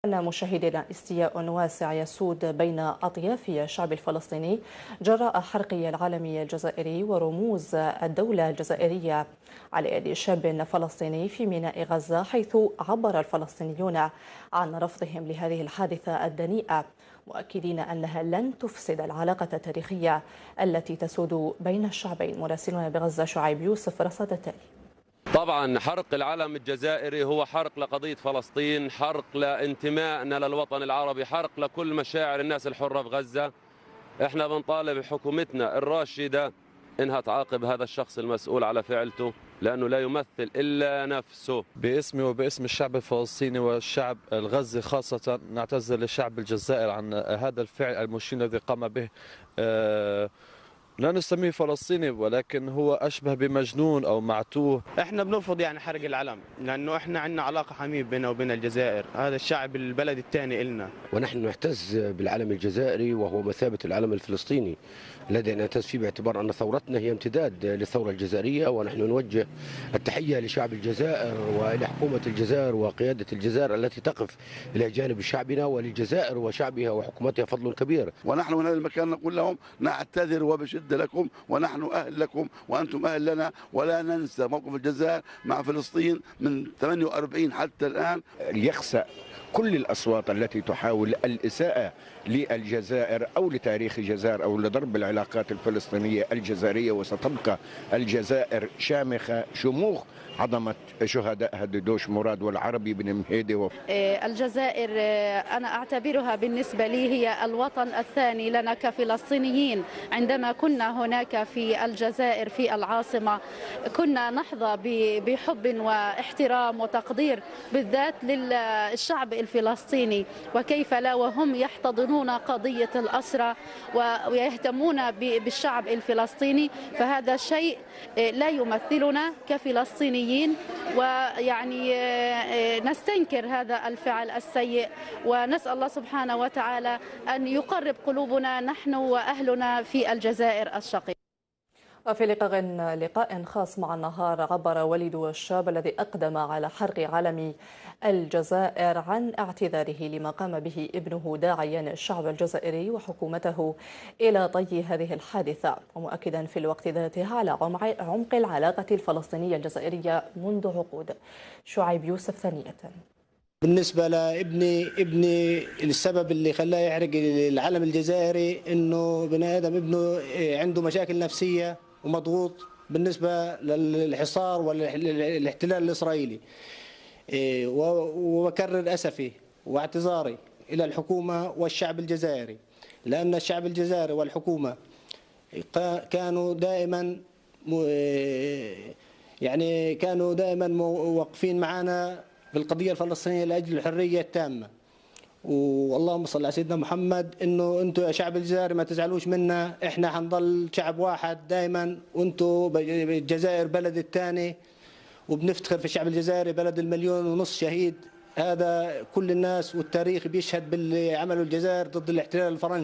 أن مشاهدينا استياء واسع يسود بين أطياف الشعب الفلسطيني جراء حرق العلم الجزائري ورموز الدولة الجزائرية على يد شاب فلسطيني في ميناء غزة، حيث عبر الفلسطينيون عن رفضهم لهذه الحادثة الدنيئة، مؤكدين أنها لن تفسد العلاقة التاريخية التي تسود بين الشعبين. مراسلنا بغزة شعيب يوسف رصد التالي. طبعا حرق العلم الجزائري هو حرق لقضية فلسطين، حرق لانتمائنا للوطن العربي، حرق لكل مشاعر الناس الحرة في غزة. احنا بنطالب حكومتنا الراشدة انها تعاقب هذا الشخص المسؤول على فعلته، لانه لا يمثل الا نفسه. باسمي وباسم الشعب الفلسطيني والشعب الغزي خاصة نعتذر للشعب الجزائر عن هذا الفعل المشين الذي قام به. لا نسميه فلسطيني، ولكن هو أشبه بمجنون أو معتوه. احنا بنرفض حرق العلم، لأنه احنا عندنا علاقة حميمة بيننا وبين الجزائر، هذا الشعب البلد الثاني إلنا. ونحن نعتز بالعلم الجزائري وهو مثابة العلم الفلسطيني الذي نعتز فيه، باعتبار أن ثورتنا هي امتداد للثورة الجزائرية. ونحن نوجه التحية لشعب الجزائر وإلى حكومة الجزائر وقيادة الجزائر التي تقف إلى جانب شعبنا، وللجزائر وشعبها وحكومتها فضل كبير. ونحن من هذا المكان نقول لهم نعتذر وبشدة لكم، ونحن أهل لكم وأنتم أهل لنا، ولا ننسى موقف الجزائر مع فلسطين من 48 حتى الآن. يخسأ كل الأصوات التي تحاول الإساءة للجزائر أو لتاريخ الجزائر أو لضرب العلاقات الفلسطينية الجزائرية، وستبقى الجزائر شامخة شموخ عظمة شهداء هددوش مراد والعربي بن مهيدي. الجزائر أنا أعتبرها بالنسبة لي هي الوطن الثاني لنا كفلسطينيين. عندما كنا هناك في الجزائر في العاصمة كنا نحظى بحب واحترام وتقدير، بالذات للشعب الفلسطيني، وكيف لا وهم يحتضنون قضية الأسرى ويهتمون بالشعب الفلسطيني. فهذا شيء لا يمثلنا كفلسطينيين، نستنكر هذا الفعل السيء، ونسأل الله سبحانه وتعالى أن يقرب قلوبنا نحن وأهلنا في الجزائر الشقيقة. وفي لقاء خاص مع النهار، عبر والد الشاب الذي أقدم على حرق علم الجزائر عن اعتذاره لما قام به ابنه، داعيا الشعب الجزائري وحكومته إلى طي هذه الحادثة، ومؤكدا في الوقت ذاته على عمق العلاقة الفلسطينية الجزائرية منذ عقود. شعيب يوسف ثانية. بالنسبة لابني السبب اللي خلاه يحرق العلم الجزائري انه بني ادم ابنه عنده مشاكل نفسية ومضغوط بالنسبة للحصار والاحتلال الإسرائيلي. وبكرر أسفي واعتذاري إلى الحكومة والشعب الجزائري، لأن الشعب الجزائري والحكومة كانوا دائما موقفين معنا بالقضية الفلسطينية لأجل الحرية التامة. واللهم صل على سيدنا محمد، انه انتم يا شعب الجزائر ما تزعلوش منا، احنا حنضل شعب واحد دائما، وانتم الجزائر بلد الثاني، وبنفتخر في الشعب الجزائري بلد 1.5 مليون شهيد. هذا كل الناس والتاريخ بيشهد باللي عمله الجزائر ضد الاحتلال الفرنسي.